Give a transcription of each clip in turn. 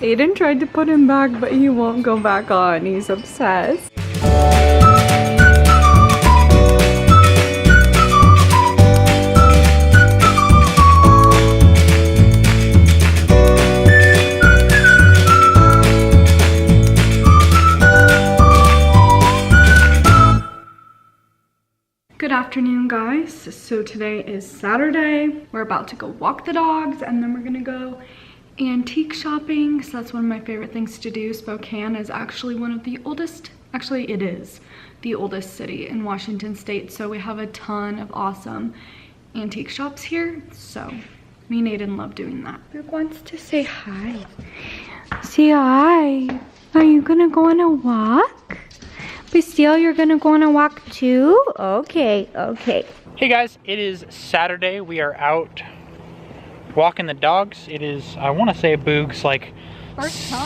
Aidan tried to put him back, but he won't go back on. He's obsessed. Good afternoon, guys. So today is Saturday. We're about to go walk the dogs and then we're gonna go antique shopping. So that's one of my favorite things to do. Spokane is actually one of the oldest, actually it is the oldest city in Washington state. So we have a ton of awesome antique shops here. So me and Aidan love doing that. Brooke wants to say hi. Say hi. Are you gonna go on a walk? Bastille, you're gonna go on a walk too? Okay, okay. Hey guys, it is Saturday. We are out walking the dogs. It is, I want to say, Boog's like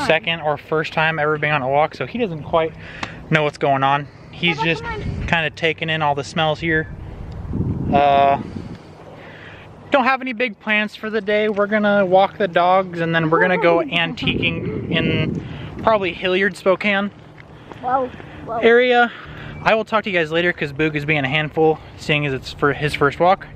second or first time ever being on a walk, so he doesn't quite know what's going on. He's just kind of taking in all the smells here. Don't have any big plans for the day. We're gonna walk the dogs and then we're gonna go antiquing in probably Hilliard, Spokane area. I will talk to you guys later because Boog is being a handful, seeing as it's for his first walk.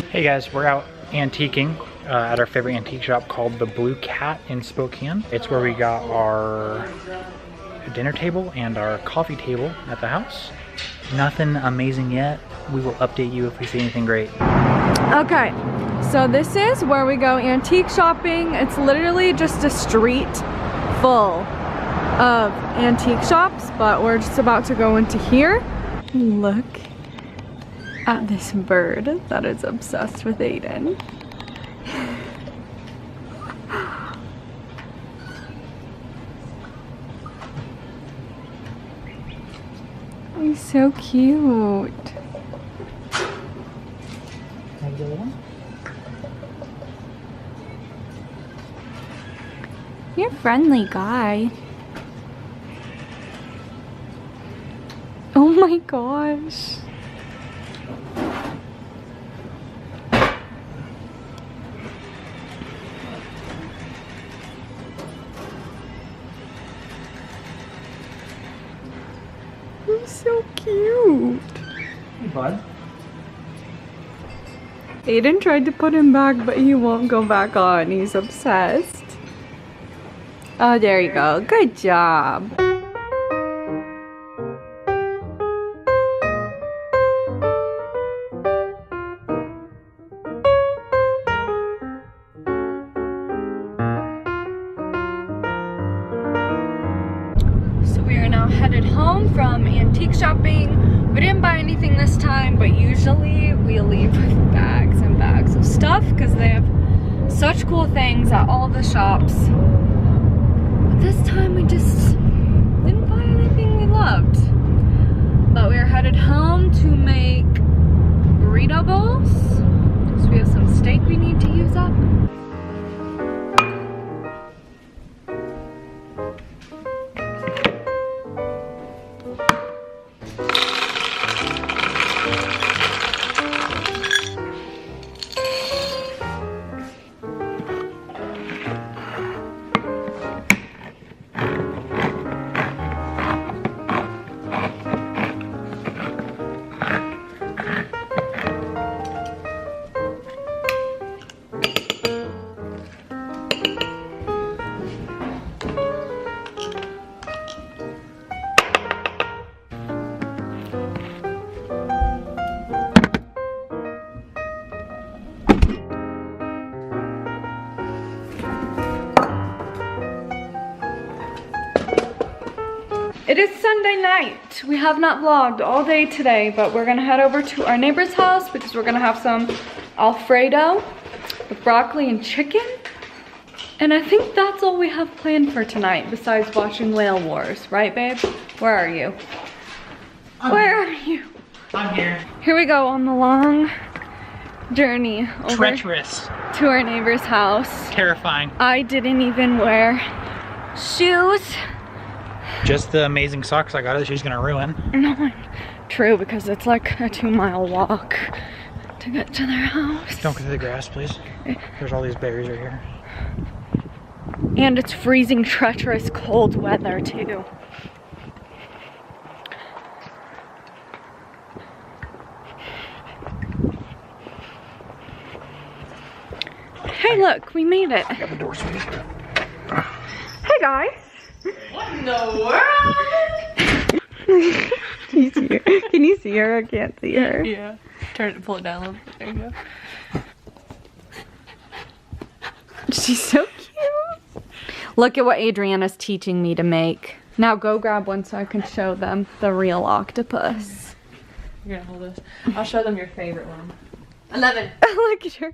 Hey guys, we're out antiquing at our favorite antique shop called the Blue Cat in Spokane. It's where we got our dinner table and our coffee table at the house. Nothing amazing yet. We will update you if we see anything great. Okay, so this is where we go antique shopping. It's literally just a street full of antique shops, but we're just about to go into here. Look at this bird that is obsessed with Aidan. He's so cute. You're a friendly guy. Oh my gosh. He's so cute. Hey bud. Aidan tried to put him back, but he won't go back on. He's obsessed. Oh, there you go. Good job. Headed home from antique shopping. We didn't buy anything this time, but usually we leave with bags and bags of stuff because they have such cool things at all the shops. But this time we just didn't buy anything we loved. But we are headed home to make burrito bowls. So we have some steak we need to use up. It is Sunday night. We have not vlogged all day today, but we're gonna head over to our neighbor's house because we're gonna have some Alfredo with broccoli and chicken. And I think that's all we have planned for tonight besides watching Whale Wars, right babe? Where are you? Where are you? I'm here. Here we go on the long journey over Treacherous. to our neighbor's house. Terrifying. I didn't even wear shoes. Just the amazing socks I got her that she's gonna ruin. No, true, because it's like a 2-mile walk to get to their house. Don't go through the grass, please. There's all these berries right here. And it's freezing, treacherous, cold weather too. Hey, look, we made it. Got the door, sweetie. Hey, guys. What in the world? Can you see her? Can you see her? I can't see her. Yeah. Pull it down a little bit. There you go. She's so cute. Look at what Adriana's teaching me to make. Now go grab one so I can show them the real octopus. You're gonna hold this. I'll show them your favorite one. 11. Look at her.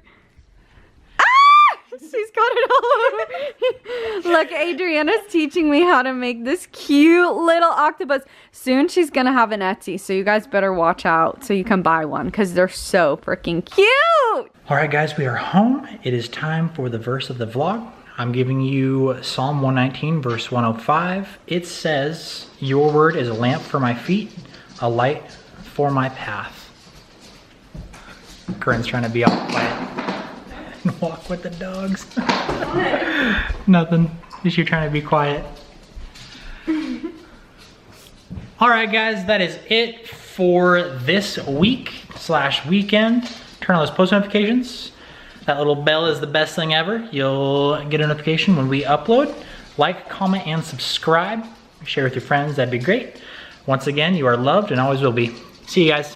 She's got it all over. Look, Adriana's teaching me how to make this cute little octopus. Soon she's gonna have an Etsy, so you guys better watch out so you can buy one because they're so freaking cute. All right, guys, we are home. It is time for the verse of the vlog. I'm giving you Psalm 119, verse 105. It says, "Your word is a lamp for my feet, a light for my path." Kurin's trying to be all quiet and walk with the dogs. Nothing. Just you're trying to be quiet. All right, guys, that is it for this week/weekend. Turn on those post notifications. That little bell is the best thing ever. You'll get a notification when we upload. Like, comment, and subscribe. Share with your friends, that'd be great. Once again, you are loved and always will be. See you guys.